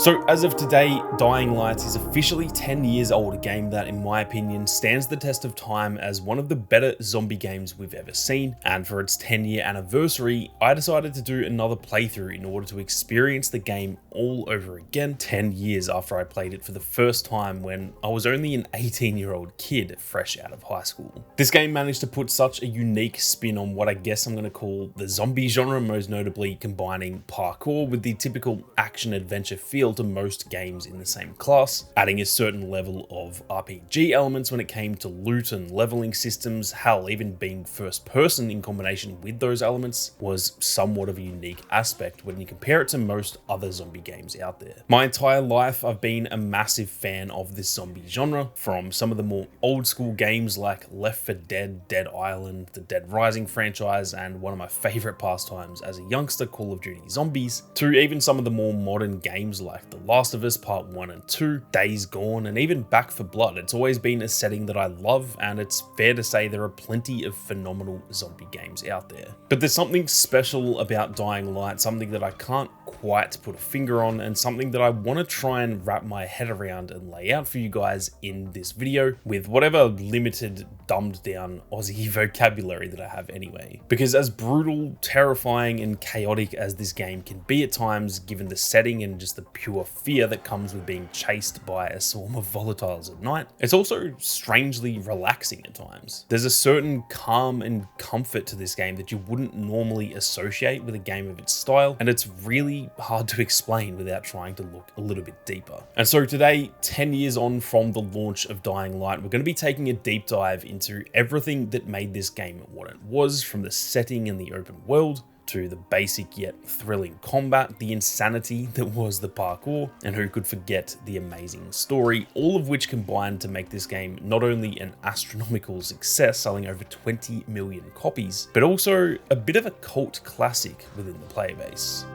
So as of today, Dying Light is officially 10 years old, a game that in my opinion stands the test of time as one of the better zombie games we've ever seen, and for its 10-year anniversary, I decided to do another playthrough in order to experience the game all over again 10 years after I played it for the first time when I was only an 18-year-old kid fresh out of high school. This game managed to put such a unique spin on what I guess I'm going to call the zombie genre, most notably combining parkour with the typical action-adventure feel to most games in the same class, adding a certain level of RPG elements when it came to loot and leveling systems. Hell, even being first person in combination with those elements was somewhat of a unique aspect when you compare it to most other zombie games out there. My entire life I've been a massive fan of this zombie genre, from some of the more old school games like Left 4 Dead, Dead Island, the Dead Rising franchise, and one of my favorite pastimes as a youngster, Call of Duty Zombies, to even some of the more modern games like The Last of Us Part 1 and 2, Days Gone, and even Back 4 Blood. It's always been a setting that I love, and it's fair to say there are plenty of phenomenal zombie games out there. But there's something special about Dying Light, something that I can't quite put a finger on, and something that I want to try and wrap my head around and lay out for you guys in this video with whatever limited, dumbed down Aussie vocabulary that I have anyway. Because as brutal, terrifying, and chaotic as this game can be at times, given the setting and just the pure fear that comes with being chased by a swarm of volatiles at night, it's also strangely relaxing at times. There's a certain calm and comfort to this game that you wouldn't normally associate with a game of its style, and it's really hard to explain without trying to look a little bit deeper. And so today, 10 years on from the launch of Dying Light, we're going to be taking a deep dive into everything that made this game what it was, from the setting and the open world, to the basic yet thrilling combat, the insanity that was the parkour, and who could forget the amazing story, all of which combined to make this game not only an astronomical success, selling over 20 million copies, but also a bit of a cult classic within the player base.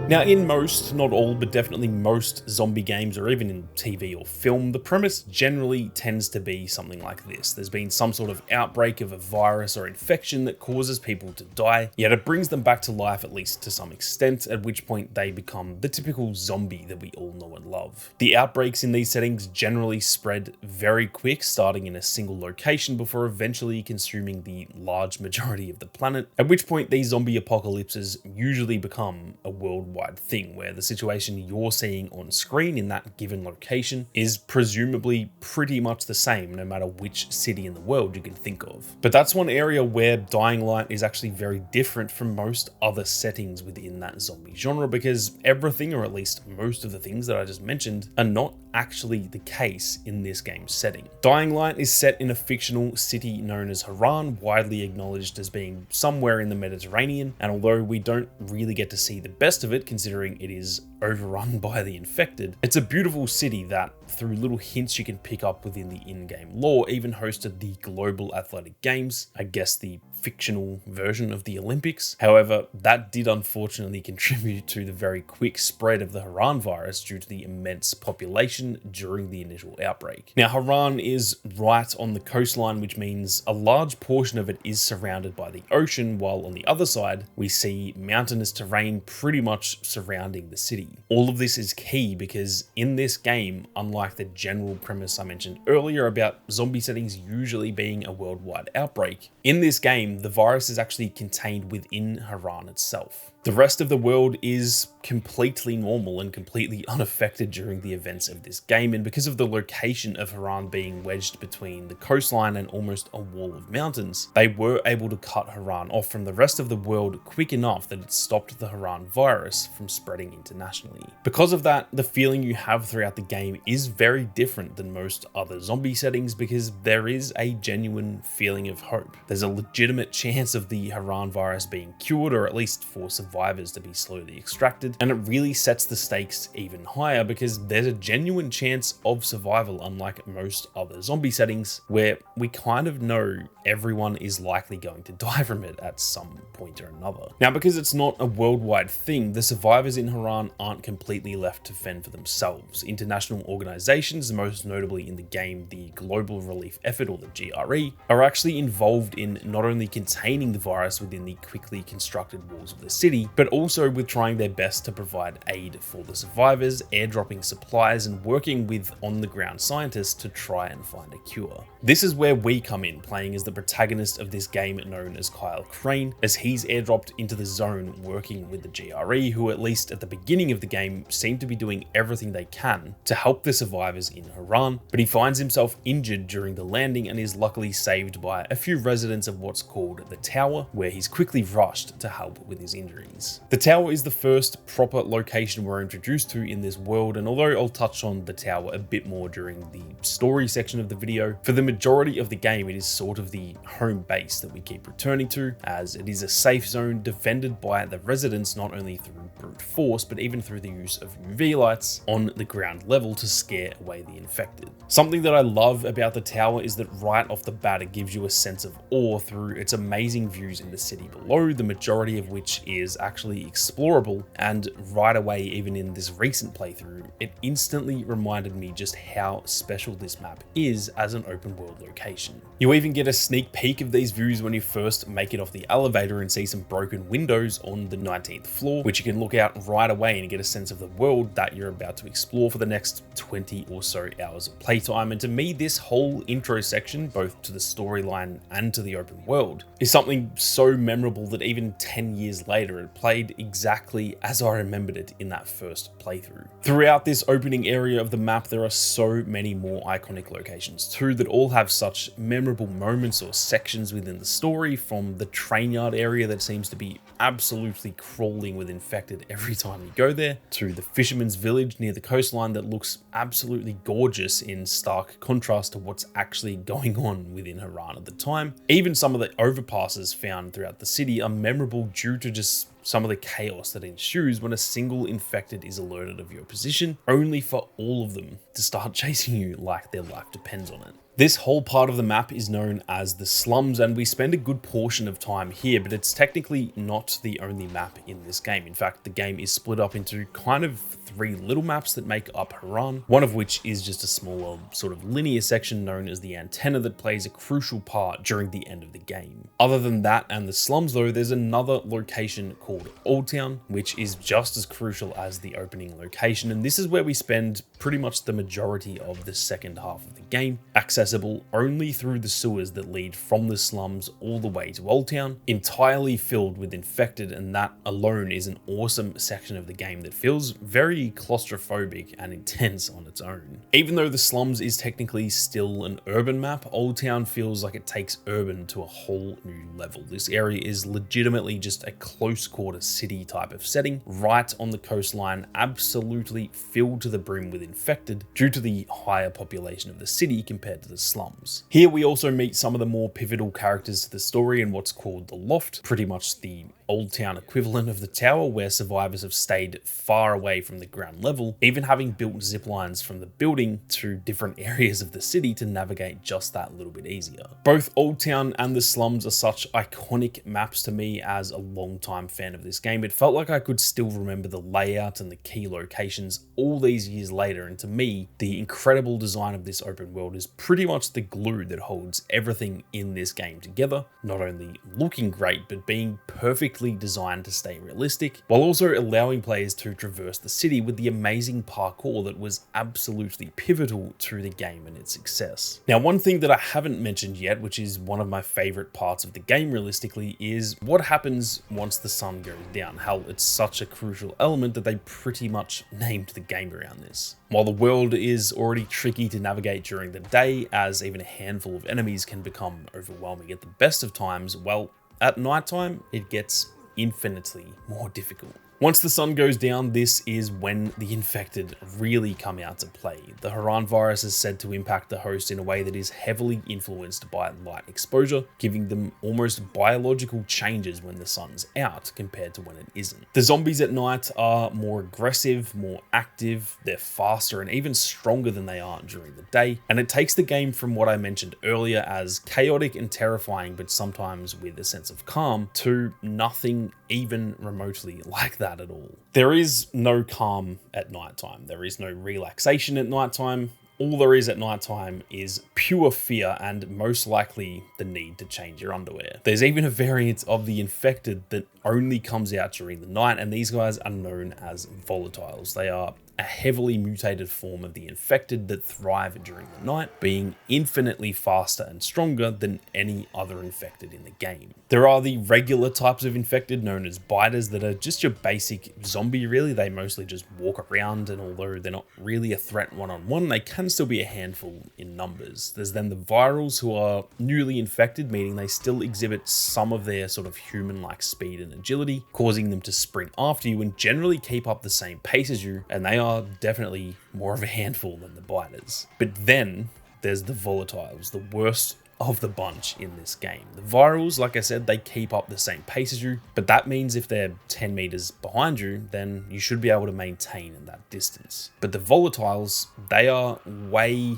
Now, in most, not all, but definitely most zombie games, or even in TV or film, the premise generally tends to be something like this. There's been some sort of outbreak of a virus or infection that causes people to die, yet it brings them back to life, at least to some extent, at which point they become the typical zombie that we all know and love. The outbreaks in these settings generally spread very quick, starting in a single location before eventually consuming the large majority of the planet, at which point these zombie apocalypses usually become a worldwide thing, where the situation you're seeing on screen in that given location is presumably pretty much the same no matter which city in the world you can think of. But that's one area where Dying Light is actually very different from most other settings within that zombie genre, because everything, or at least most of the things that I just mentioned, are not actually the case in this game's setting. Dying Light is set in a fictional city known as Haran, widely acknowledged as being somewhere in the Mediterranean, and although we don't really get to see the best of it considering it is overrun by the infected, it's a beautiful city that, through little hints you can pick up within the in-game lore, even hosted the Global Athletic Games, I guess the fictional version of the Olympics. However, that did unfortunately contribute to the very quick spread of the Haran virus due to the immense population during the initial outbreak. Now, Haran is right on the coastline, which means a large portion of it is surrounded by the ocean, while on the other side, we see mountainous terrain pretty much surrounding the city. All of this is key because in this game, unlike the general premise I mentioned earlier about zombie settings usually being a worldwide outbreak, in this game, the virus is actually contained within Haran itself. The rest of the world is completely normal and completely unaffected during the events of this game, and because of the location of Haran being wedged between the coastline and almost a wall of mountains, they were able to cut Haran off from the rest of the world quick enough that it stopped the Haran virus from spreading internationally. Because of that, the feeling you have throughout the game is very different than most other zombie settings, because there is a genuine feeling of hope. There's a legitimate chance of the Haran virus being cured, or at least for survival survivors to be slowly extracted, and it really sets the stakes even higher because there's a genuine chance of survival, unlike most other zombie settings where we kind of know everyone is likely going to die from it at some point or another. Now, because it's not a worldwide thing, the survivors in Haran aren't completely left to fend for themselves. International organizations, most notably in the game the Global Relief Effort, or the GRE, are actually involved in not only containing the virus within the quickly constructed walls of the city, but also with trying their best to provide aid for the survivors, airdropping supplies, and working with on-the-ground scientists to try and find a cure. This is where we come in, playing as the protagonist of this game known as Kyle Crane, as he's airdropped into the zone working with the GRE, who at least at the beginning of the game seem to be doing everything they can to help the survivors in Haran, but he finds himself injured during the landing and is luckily saved by a few residents of what's called the Tower, where he's quickly rushed to help with his injuries. The Tower is the first proper location we're introduced to in this world, and although I'll touch on the Tower a bit more during the story section of the video, for the majority of the game it is sort of the home base that we keep returning to, as it is a safe zone defended by the residents not only through brute force but even through the use of UV lights on the ground level to scare away the infected. Something that I love about the Tower is that right off the bat it gives you a sense of awe through its amazing views in the city below, the majority of which is actually explorable, and right away, even in this recent playthrough, it instantly reminded me just how special this map is as an open world location. You even get a sneak peek of these views when you first make it off the elevator and see some broken windows on the 19th floor, which you can look out right away and get a sense of the world that you're about to explore for the next 20 or so hours of playtime. And to me, this whole intro section, both to the storyline and to the open world, is something so memorable that even 10 years later, it played exactly as I remembered it in that first playthrough. Throughout this opening area of the map, there are so many more iconic locations too that all have such memorable moments or sections within the story, from the train yard area that seems to be absolutely crawling with infected every time you go there, to the fisherman's village near the coastline that looks absolutely gorgeous in stark contrast to what's actually going on within Haran at the time. Even some of the overpasses found throughout the city are memorable due to just some of the chaos that ensues when a single infected is alerted of your position, only for all of them to start chasing you like their life depends on it. This whole part of the map is known as the slums, and we spend a good portion of time here, but it's technically not the only map in this game. In fact, the game is split up into kind of 3 little maps that make up Haran, one of which is just a smaller sort of linear section known as the antenna that plays a crucial part during the end of the game. Other than that and the slums though, there's another location called Old Town, which is just as crucial as the opening location, and this is where we spend pretty much the majority of the second half of the game, accessible only through the sewers that lead from the slums all the way to Old Town, entirely filled with infected, and that alone is an awesome section of the game that feels very claustrophobic and intense on its own. Even though the slums is technically still an urban map, Old Town feels like it takes urban to a whole new level. This area is legitimately just a close quarter city type of setting, right on the coastline, absolutely filled to the brim with infected due to the higher population of the city compared to the slums. Here we also meet some of the more pivotal characters to the story in what's called the Loft, pretty much the Old Town equivalent of the Tower, where survivors have stayed far away from the ground level, even having built zip lines from the building to different areas of the city to navigate just that little bit easier. Both Old Town and the slums are such iconic maps to me as a long-time fan of this game. It felt like I could still remember the layout and the key locations all these years later, and to me, the incredible design of this open world is pretty much the glue that holds everything in this game together, not only looking great, but being perfectly designed to stay realistic, while also allowing players to traverse the city with the amazing parkour that was absolutely pivotal to the game and its success. Now, one thing that I haven't mentioned yet, which is one of my favorite parts of the game realistically, is what happens once the sun goes down. Hell, it's such a crucial element that they pretty much named the game around this. While the world is already tricky to navigate during the day, as even a handful of enemies can become overwhelming at the best of times, well, at nighttime, it gets infinitely more difficult. Once the sun goes down, this is when the infected really come out to play. The Haran virus is said to impact the host in a way that is heavily influenced by light exposure, giving them almost biological changes when the sun's out compared to when it isn't. The zombies at night are more aggressive, more active, they're faster and even stronger than they are during the day, and it takes the game from what I mentioned earlier as chaotic and terrifying, but sometimes with a sense of calm, to nothing even remotely like that at all. There is no calm at nighttime. There is no relaxation at nighttime. All there is at nighttime is pure fear and most likely the need to change your underwear. There's even a variant of the infected that only comes out during the night, and these guys are known as volatiles. They are a heavily mutated form of the infected that thrive during the night, being infinitely faster and stronger than any other infected in the game. There are the regular types of infected known as biters that are just your basic zombie really. They mostly just walk around, and although they're not really a threat one-on-one, they can still be a handful in numbers. There's then the virals who are newly infected, meaning they still exhibit some of their sort of human-like speed and agility, causing them to sprint after you and generally keep up the same pace as you, and they are definitely more of a handful than the biters. But then there's the volatiles, the worst of the bunch in this game. The virals, like I said, they keep up the same pace as you, but that means if they're 10 meters behind you, then you should be able to maintain in that distance. But the volatiles, they are way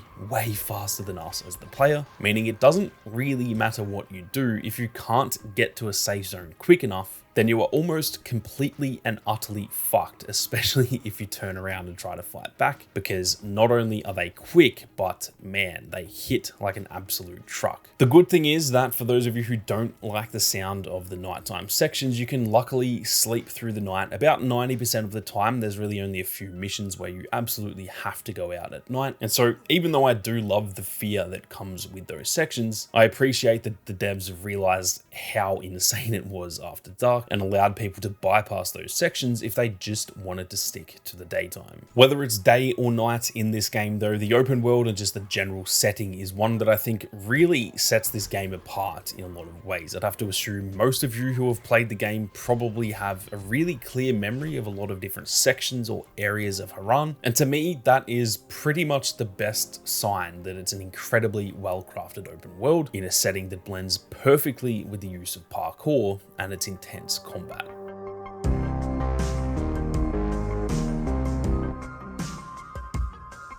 faster than us as the player, meaning it doesn't really matter what you do. If you can't get to a safe zone quick enough, then you are almost completely and utterly fucked, especially if you turn around and try to fight back, because not only are they quick, but man, they hit like an absolute truck. The good thing is that for those of you who don't like the sound of the nighttime sections, you can luckily sleep through the night. About 90% of the time, there's really only a few missions where you absolutely have to go out at night. And so even though I do love the fear that comes with those sections, I appreciate that the devs have realized how insane it was after dark and allowed people to bypass those sections if they just wanted to stick to the daytime. Whether it's day or night in this game though, the open world and just the general setting is one that I think really sets this game apart in a lot of ways. I'd have to assume most of you who have played the game probably have a really clear memory of a lot of different sections or areas of Haran, and to me that is pretty much the best sign that it's an incredibly well-crafted open world in a setting that blends perfectly with the use of parkour and its intense combat.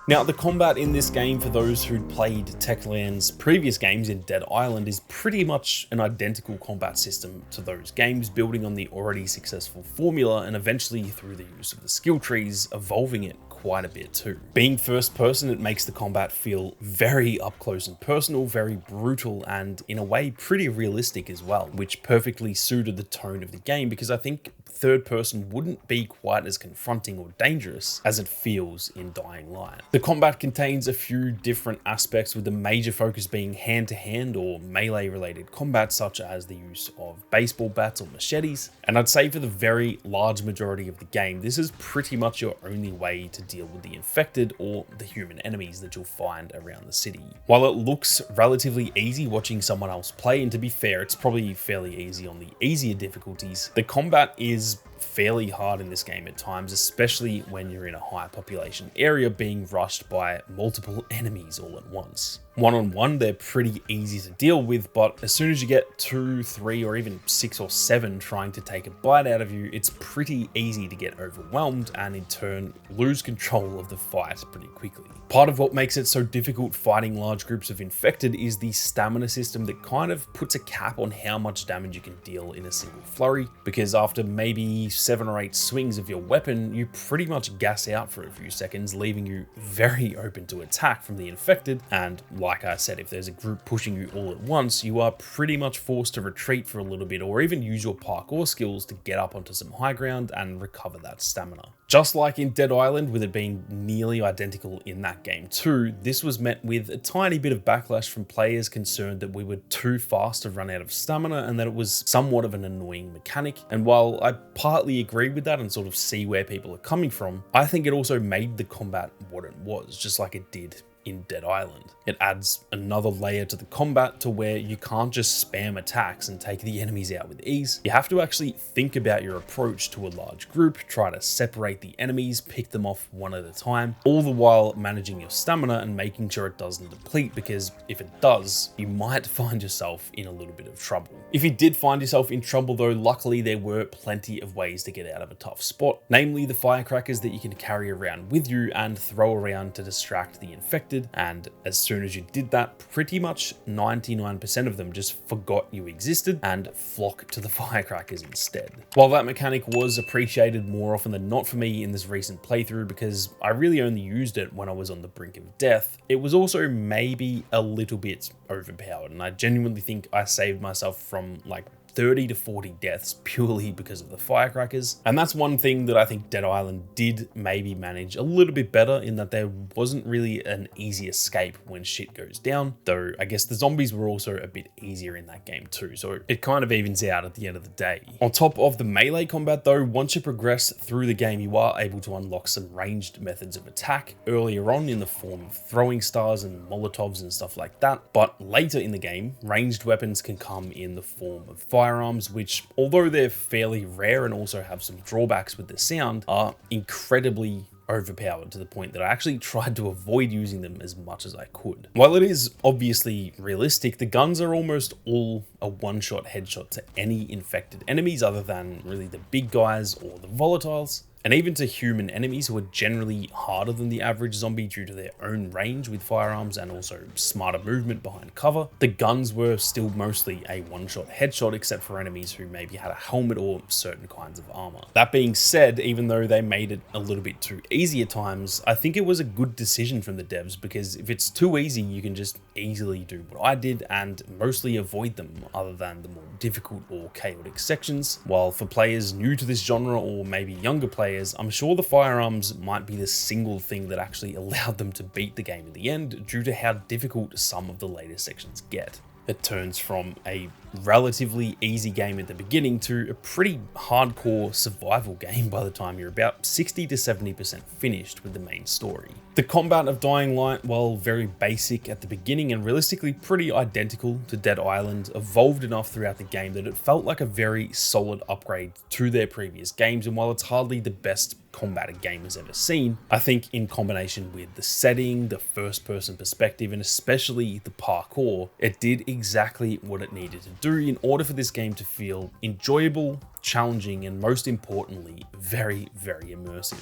Now, the combat in this game, for those who'd played Techland's previous games in Dead Island, is pretty much an identical combat system to those games, building on the already successful formula and eventually through the use of the skill trees, evolving it quite a bit too. Being first person, it makes the combat feel very up close and personal, very brutal, and in a way pretty realistic as well, which perfectly suited the tone of the game, because I think third person wouldn't be quite as confronting or dangerous as it feels in Dying Light. The combat contains a few different aspects, with the major focus being hand-to-hand or melee related combat, such as the use of baseball bats or machetes. And I'd say for the very large majority of the game, this is pretty much your only way to deal with the infected or the human enemies that you'll find around the city. While it looks relatively easy watching someone else play, and to be fair, it's probably fairly easy on the easier difficulties, the combat is fairly hard in this game at times, especially when you're in a high population area being rushed by multiple enemies all at once. One-on-one, they're pretty easy to deal with, but as soon as you get 2, 3, or even 6 or 7 trying to take a bite out of you, it's pretty easy to get overwhelmed and in turn lose control of the fight pretty quickly. Part of what makes it so difficult fighting large groups of infected is the stamina system that kind of puts a cap on how much damage you can deal in a single flurry, because after maybe 7 or 8 swings of your weapon, you pretty much gas out for a few seconds, leaving you very open to attack from the infected. And like I said, if there's a group pushing you all at once, you are pretty much forced to retreat for a little bit, or even use your parkour skills to get up onto some high ground and recover that stamina. Just like in Dead Island, with it being nearly identical in that game too, this was met with a tiny bit of backlash from players concerned that we were too fast to run out of stamina and that it was somewhat of an annoying mechanic. And while I partly agree with that and sort of see where people are coming from, I think it also made the combat what it was, just like it did in Dead Island. It adds another layer to the combat to where you can't just spam attacks and take the enemies out with ease. You have to actually think about your approach to a large group, try to separate the enemies, pick them off one at a time, all the while managing your stamina and making sure it doesn't deplete, because if it does, you might find yourself in a little bit of trouble. If you did find yourself in trouble though, luckily there were plenty of ways to get out of a tough spot, namely the firecrackers that you can carry around with you and throw around to distract the infected, and as soon as you did that, pretty much 99% of them just forgot you existed and flock to the firecrackers instead. While that mechanic was appreciated more often than not for me in this recent playthrough because I really only used it when I was on the brink of death, it was also maybe a little bit overpowered, and I genuinely think I saved myself from like 30 to 40 deaths purely because of the firecrackers. And that's one thing that I think Dead Island did maybe manage a little bit better, in that there wasn't really an easy escape when shit goes down, though I guess the zombies were also a bit easier in that game too, so it kind of evens out at the end of the day. On top of the melee combat though, once you progress through the game, you are able to unlock some ranged methods of attack earlier on in the form of throwing stars and molotovs and stuff like that, but later in the game, ranged weapons can come in the form of firearms, which, although they're fairly rare and also have some drawbacks with the sound, are incredibly overpowered to the point that I actually tried to avoid using them as much as I could. While it is obviously realistic, the guns are almost all a one-shot headshot to any infected enemies other than really the big guys or the volatiles. And even to human enemies who are generally harder than the average zombie due to their own range with firearms and also smarter movement behind cover, the guns were still mostly a one-shot headshot except for enemies who maybe had a helmet or certain kinds of armor. That being said, even though they made it a little bit too easy at times, I think it was a good decision from the devs, because if it's too easy, you can just easily do what I did and mostly avoid them other than the more difficult or chaotic sections. While for players new to this genre or maybe younger players, I'm sure the firearms might be the single thing that actually allowed them to beat the game in the end, due to how difficult some of the later sections get. It turns from a relatively easy game at the beginning to a pretty hardcore survival game by the time you're about 60 to 70% finished with the main story. The combat of Dying Light, while very basic at the beginning and realistically pretty identical to Dead Island, evolved enough throughout the game that it felt like a very solid upgrade to their previous games, and while it's hardly the best combat a game has ever seen, I think in combination with the setting, the first-person perspective, and especially the parkour, it did exactly what it needed to do in order for this game to feel enjoyable, challenging, and most importantly, very, very immersive.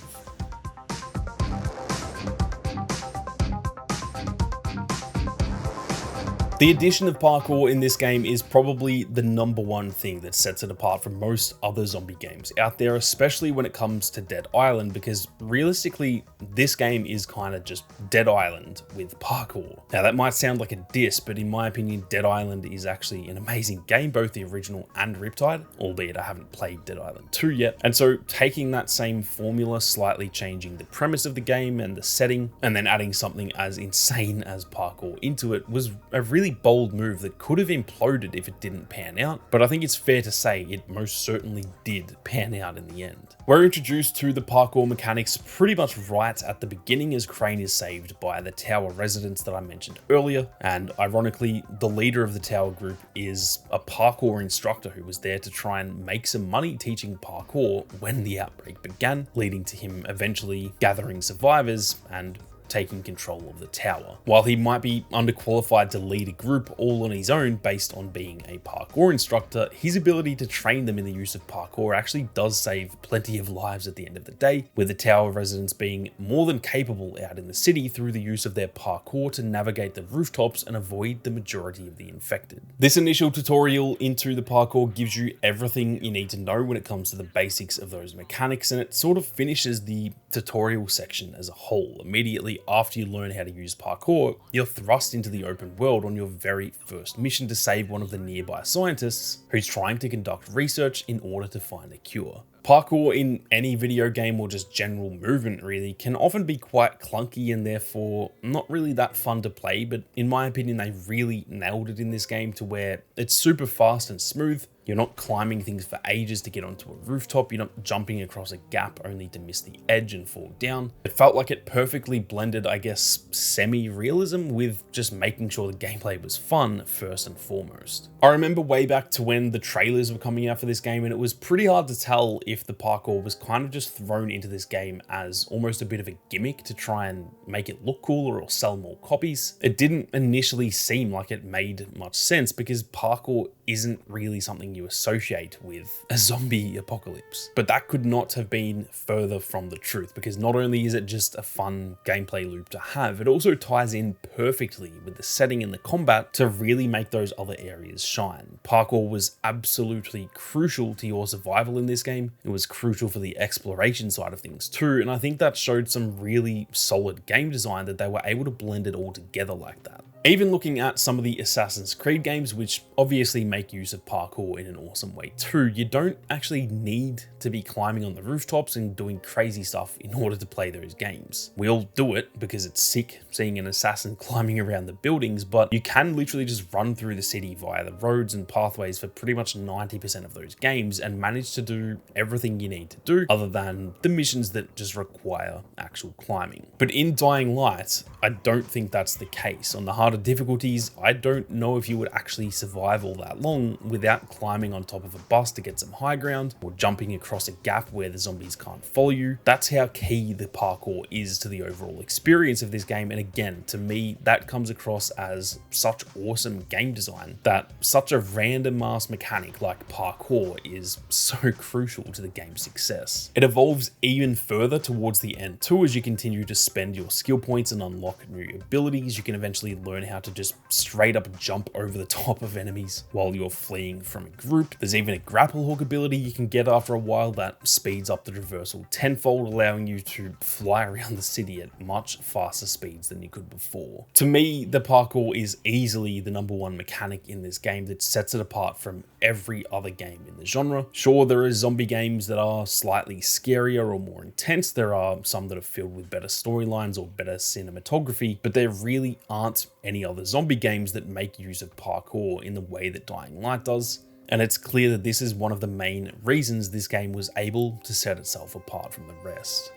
The addition of parkour in this game is probably the #1 thing that sets it apart from most other zombie games out there, especially when it comes to Dead Island, because realistically, this game is kind of just Dead Island with parkour. Now that might sound like a diss, but in my opinion, Dead Island is actually an amazing game, both the original and Riptide, albeit I haven't played Dead Island 2 yet. And so taking that same formula, slightly changing the premise of the game and the setting, and then adding something as insane as parkour into it was a really bold move that could have imploded if it didn't pan out, but I think it's fair to say it most certainly did pan out in the end. We're introduced to the parkour mechanics pretty much right at the beginning, as Crane is saved by the tower residents that I mentioned earlier, and ironically, the leader of the tower group is a parkour instructor who was there to try and make some money teaching parkour when the outbreak began, leading to him eventually gathering survivors and taking control of the tower. While he might be underqualified to lead a group all on his own based on being a parkour instructor, his ability to train them in the use of parkour actually does save plenty of lives at the end of the day, with the tower residents being more than capable out in the city through the use of their parkour to navigate the rooftops and avoid the majority of the infected. This initial tutorial into the parkour gives you everything you need to know when it comes to the basics of those mechanics, and it sort of finishes the tutorial section as a whole. Immediately after you learn how to use parkour, you're thrust into the open world on your very first mission to save one of the nearby scientists who's trying to conduct research in order to find a cure. Parkour in any video game or just general movement really can often be quite clunky and therefore not really that fun to play, but in my opinion they really nailed it in this game to where it's super fast and smooth. You're not climbing things for ages to get onto a rooftop. You're not jumping across a gap only to miss the edge and fall down. It felt like it perfectly blended, I guess, semi-realism with just making sure the gameplay was fun first and foremost. I remember way back to when the trailers were coming out for this game, and it was pretty hard to tell if the parkour was kind of just thrown into this game as almost a bit of a gimmick to try and make it look cooler or sell more copies. It didn't initially seem like it made much sense because parkour isn't really something you associate with a zombie apocalypse. But that could not have been further from the truth, because not only is it just a fun gameplay loop to have, it also ties in perfectly with the setting and the combat to really make those other areas shine. Parkour was absolutely crucial to your survival in this game. It was crucial for the exploration side of things too, and I think that showed some really solid game design that they were able to blend it all together like that. Even looking at some of the Assassin's Creed games, which obviously make use of parkour in an awesome way too, you don't actually need to be climbing on the rooftops and doing crazy stuff in order to play those games. We all do it because it's sick seeing an assassin climbing around the buildings, but you can literally just run through the city via the roads and pathways for pretty much 90% of those games and manage to do everything you need to do other than the missions that just require actual climbing. But in Dying Light, I don't think that's the case. On the harder difficulties, I don't know if you would actually survive all that long without climbing on top of a bus to get some high ground or jumping across a gap where the zombies can't follow you. That's how key the parkour is to the overall experience of this game, and again, to me, that comes across as such awesome game design that such a random ass mechanic like parkour is so crucial to the game's success. It evolves even further towards the end too as you continue to spend your skill points and unlock new abilities. You can eventually learn how to just straight up jump over the top of enemies while you're fleeing from a group. There's even a grapple hook ability you can get after a while that speeds up the traversal tenfold, allowing you to fly around the city at much faster speeds than you could before. To me, the parkour is easily the #1 mechanic in this game that sets it apart from every other game in the genre. Sure, there are zombie games that are slightly scarier or more intense. There are some that are filled with better storylines or better cinematography, but there really aren't any other zombie games that make use of parkour in the way that Dying Light does. And it's clear that this is one of the main reasons this game was able to set itself apart from the rest.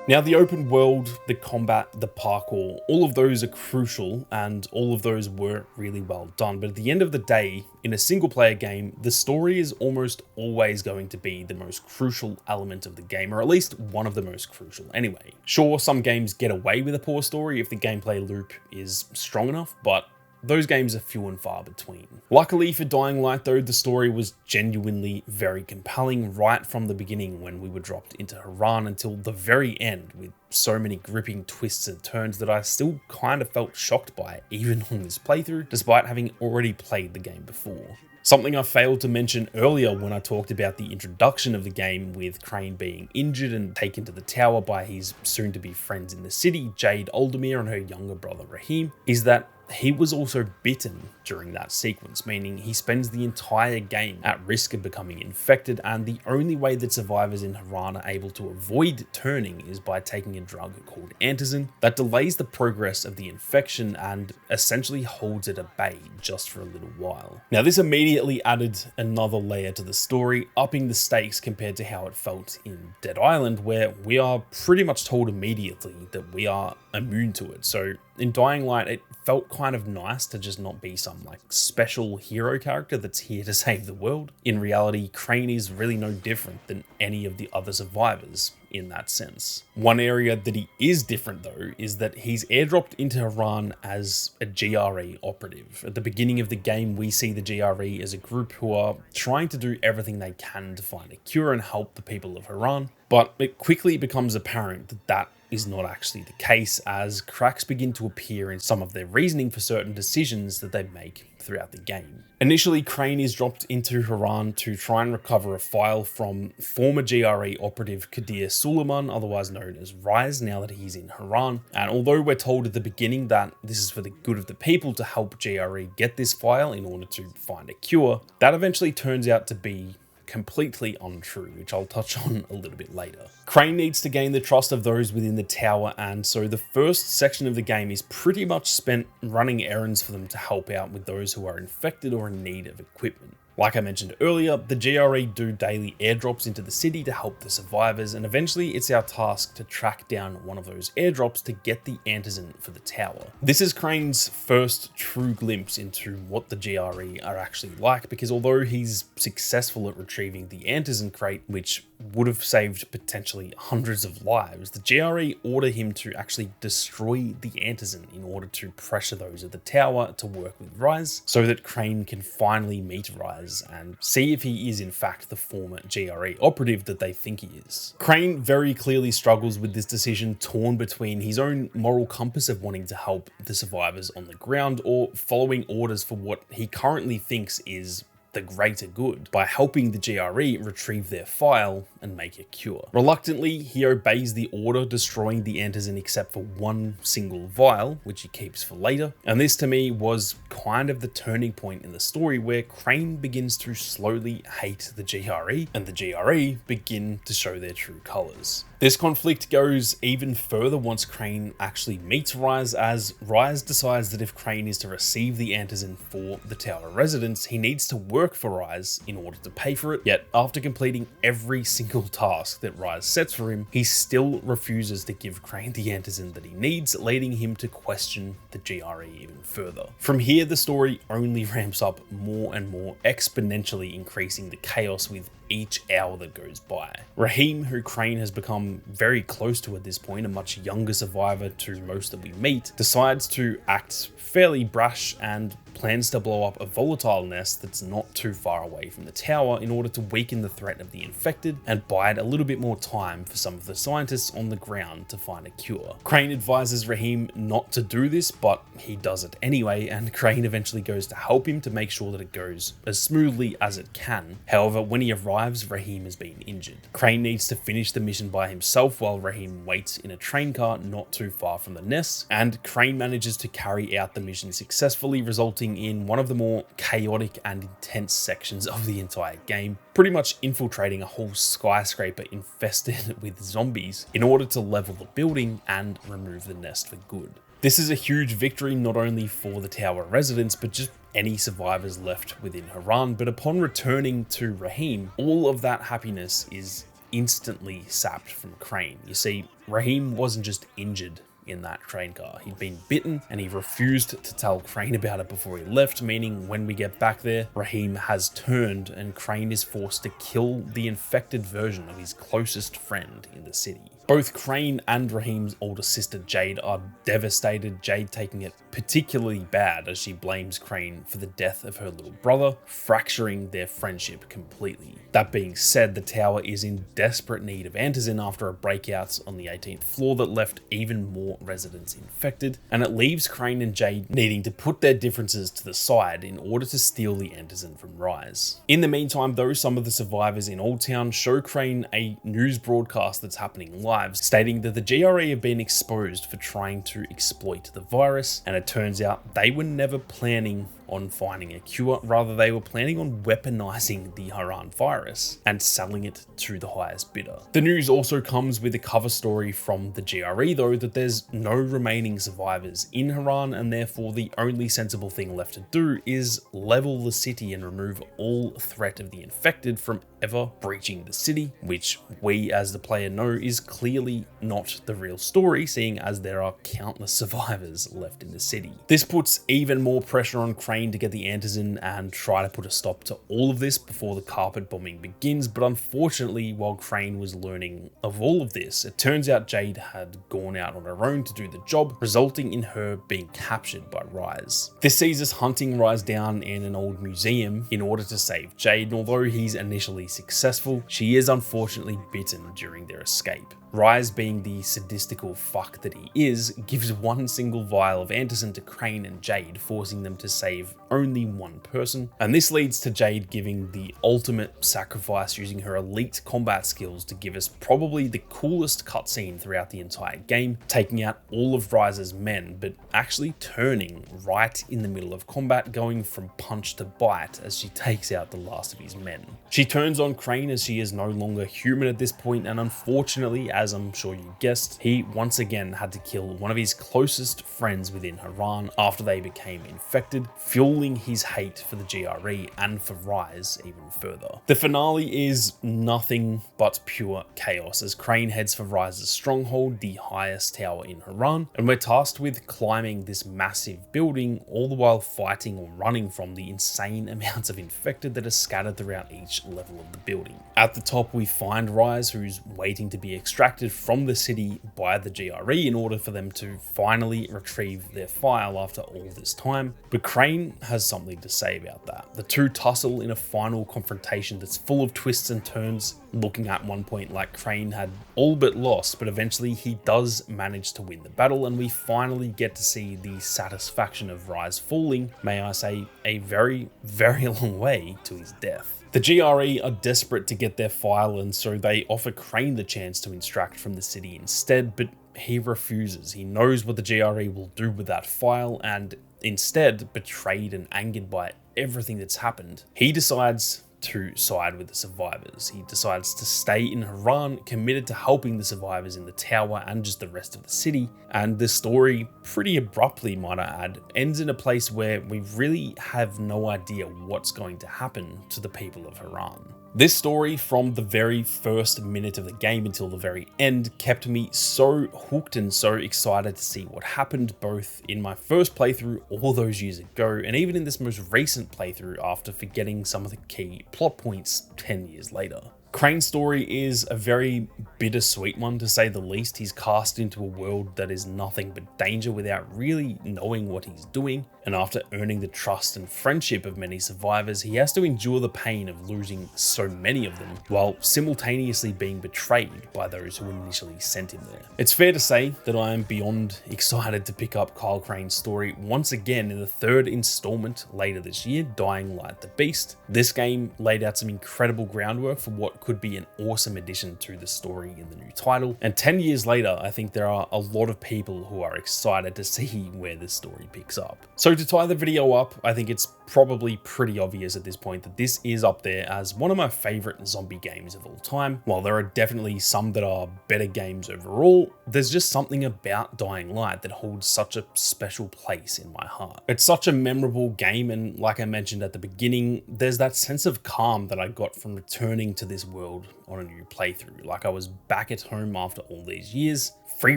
Now, the open world, the combat, the parkour, all of those are crucial and all of those were really well done. But at the end of the day, in a single player game, the story is almost always going to be the most crucial element of the game, or at least one of the most crucial anyway. Sure, some games get away with a poor story if the gameplay loop is strong enough, but those games are few and far between. Luckily for Dying Light though, the story was genuinely very compelling right from the beginning when we were dropped into Haran until the very end, with so many gripping twists and turns that I still kind of felt shocked by even on this playthrough, despite having already played the game before. Something I failed to mention earlier when I talked about the introduction of the game, with Crane being injured and taken to the tower by his soon-to-be friends in the city, Jade Aldemir and her younger brother Rahim, is that he was also bitten during that sequence, meaning he spends the entire game at risk of becoming infected, and the only way that survivors in Haran are able to avoid turning is by taking a drug called antizin that delays the progress of the infection and essentially holds it at bay just for a little while. Now, this immediately added another layer to the story, upping the stakes compared to how it felt in Dead Island, where we are pretty much told immediately that we are immune to it. So in Dying Light, it felt kind of nice to just not be some like special hero character that's here to save the world. In reality, Crane is really no different than any of the other survivors in that sense. One area that he is different though is that he's airdropped into Haran as a GRE operative. At the beginning of the game, we see the GRE as a group who are trying to do everything they can to find a cure and help the people of Haran, but it quickly becomes apparent that that is not actually the case, as cracks begin to appear in some of their reasoning for certain decisions that they make throughout the game. Initially, Crane is dropped into Haran to try and recover a file from former GRE operative Kadir Suleiman, otherwise known as Rise, now that he's in Haran. And although we're told at the beginning that this is for the good of the people to help GRE get this file in order to find a cure, that eventually turns out to be completely untrue, which I'll touch on a little bit later. Crane needs to gain the trust of those within the tower, and so the first section of the game is pretty much spent running errands for them to help out with those who are infected or in need of equipment. Like I mentioned earlier, the GRE do daily airdrops into the city to help the survivors, and eventually it's our task to track down one of those airdrops to get the antizen for the tower. This is Crane's first true glimpse into what the GRE are actually like, because although he's successful at retrieving the antizen crate, which would have saved potentially hundreds of lives, the GRE order him to actually destroy the antizen in order to pressure those at the tower to work with Rise, so that Crane can finally meet Rise and see if he is in fact the former GRE operative that they think he is. Crane very clearly struggles with this decision, torn between his own moral compass of wanting to help the survivors on the ground or following orders for what he currently thinks is the greater good by helping the GRE retrieve their file and make a cure. Reluctantly, he obeys the order, destroying the antizen except for one single vial, which he keeps for later. And this to me was kind of the turning point in the story where Crane begins to slowly hate the GRE and the GRE begin to show their true colors. This conflict goes even further once Crane actually meets Rise, as Rise decides that if Crane is to receive the antizen for the tower residents, he needs to work for Rise in order to pay for it. Yet after completing every single task that Rise sets for him, he still refuses to give Crane the antizen that he needs, leading him to question the GRE even further. From here, the story only ramps up more and more, exponentially increasing the chaos with each hour that goes by. Rahim, who Crane has become very close to at this point, a much younger survivor to most that we meet, decides to act fairly brash and plans to blow up a volatile nest that's not too far away from the tower in order to weaken the threat of the infected and bide a little bit more time for some of the scientists on the ground to find a cure. Crane advises Rahim not to do this, but he does it anyway, and Crane eventually goes to help him to make sure that it goes as smoothly as it can. However, when he arrives, Rahim has been injured. Crane needs to finish the mission by himself while Rahim waits in a train car not too far from the nest, and Crane manages to carry out the mission successfully, resulting in one of the more chaotic and intense sections of the entire game, pretty much infiltrating a whole skyscraper infested with zombies in order to level the building and remove the nest for good. This is a huge victory not only for the tower residents, but just any survivors left within Haran. But upon returning to Rahim, all of that happiness is instantly sapped from Crane. You see, Rahim wasn't just injured in that train car. He'd been bitten and he refused to tell Crane about it before he left, meaning when we get back there, Rahim has turned and Crane is forced to kill the infected version of his closest friend in the city. Both Crane and Rahim's older sister Jade are devastated, Jade taking it particularly bad as she blames Crane for the death of her little brother, fracturing their friendship completely. That being said, the tower is in desperate need of antizen after a breakout on the 18th floor that left even more residents infected, and it leaves Crane and Jade needing to put their differences to the side in order to steal the antizen from Rise. In the meantime though, some of the survivors in Old Town show Crane a news broadcast that's happening live, stating that the GRE have been exposed for trying to exploit the virus, and it turns out they were never planning on finding a cure, rather they were planning on weaponizing the Haran virus and selling it to the highest bidder. The news also comes with a cover story from the GRE though that there's no remaining survivors in Haran, and therefore the only sensible thing left to do is level the city and remove all threat of the infected from ever breaching the city, which we as the player know is clearly not the real story, seeing as there are countless survivors left in the city. This puts even more pressure on Crane Crane to get the answers in and try to put a stop to all of this before the carpet bombing begins, but unfortunately, while Crane was learning of all of this, it turns out Jade had gone out on her own to do the job, resulting in her being captured by Rise. This sees us hunting Rise down in an old museum in order to save Jade, and although he's initially successful, she is unfortunately bitten during their escape. Rise, being the sadistical fuck that he is, gives one single vial of Anderson to Crane and Jade, forcing them to save only one person, and this leads to Jade giving the ultimate sacrifice using her elite combat skills to give us probably the coolest cutscene throughout the entire game, taking out all of Rise's men, but actually turning right in the middle of combat, going from punch to bite as she takes out the last of his men. She turns on Crane as she is no longer human at this point, and unfortunately, as I'm sure you guessed, he once again had to kill one of his closest friends within Haran after they became infected, fueling his hate for the GRE and for Rise even further. The finale is nothing but pure chaos as Crane heads for Rise's stronghold, the highest tower in Haran, and we're tasked with climbing this massive building, all the while fighting or running from the insane amounts of infected that are scattered throughout each level of the building. At the top, we find Rise, who's waiting to be extracted from the city by the GRE in order for them to finally retrieve their file after all this time. But Crane has something to say about that. The two tussle in a final confrontation that's full of twists and turns, looking at one point like Crane had all but lost, but eventually he does manage to win the battle, and we finally get to see the satisfaction of Rise falling, may I say, a very, very long way to his death. The GRE are desperate to get their file, and so they offer Crane the chance to extract from the city instead, but he refuses. He knows what the GRE will do with that file, and instead, betrayed and angered by everything that's happened, he decides to side with the survivors. He decides to stay in Haran, committed to helping the survivors in the tower and just the rest of the city. And the story, pretty abruptly might I add, ends in a place where we really have no idea what's going to happen to the people of Haran. This story, from the very first minute of the game until the very end, kept me so hooked and so excited to see what happened, both in my first playthrough all those years ago, and even in this most recent playthrough after forgetting some of the key plot points 10 years later. Crane's story is a very bittersweet one, to say the least. He's cast into a world that is nothing but danger without really knowing what he's doing, and after earning the trust and friendship of many survivors, he has to endure the pain of losing so many of them, while simultaneously being betrayed by those who initially sent him there. It's fair to say that I am beyond excited to pick up Kyle Crane's story once again in the third installment later this year, Dying Light the Beast. This game laid out some incredible groundwork for what could be an awesome addition to the story in the new title, and 10 years later, I think there are a lot of people who are excited to see where this story picks up. So to tie the video up, I think it's probably pretty obvious at this point that this is up there as one of my favorite zombie games of all time. While there are definitely some that are better games overall, there's just something about Dying Light that holds such a special place in my heart. It's such a memorable game, and like I mentioned at the beginning, there's that sense of calm that I got from returning to this world on a new playthrough. Like I was back at home after all these years, free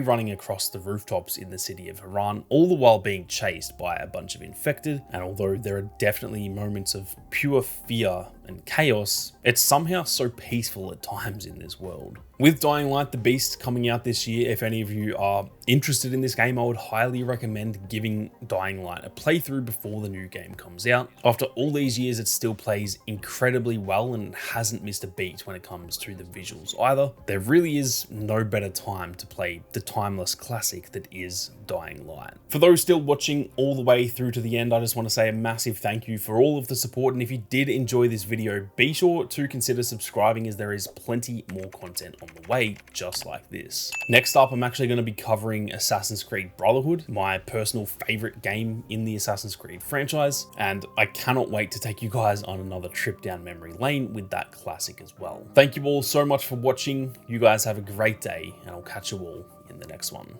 running across the rooftops in the city of Haran, all the while being chased by a bunch of infected. And although there are definitely moments of pure fear and chaos, it's somehow so peaceful at times in this world. With Dying Light the Beast coming out this year, if any of you are interested in this game, I would highly recommend giving Dying Light a playthrough before the new game comes out. After all these years, it still plays incredibly well and hasn't missed a beat when it comes to the visuals either. There really is no better time to play the timeless classic that is Dying Light. For those still watching all the way through to the end, I just want to say a massive thank you for all of the support, and if you did enjoy this video, be sure to consider subscribing, as there is plenty more content on the way just like this. Next up, I'm actually going to be covering Assassin's Creed Brotherhood, my personal favorite game in the Assassin's Creed franchise, and I cannot wait to take you guys on another trip down memory lane with that classic as well. Thank you all so much for watching. You guys have a great day, and I'll catch you all in the next one.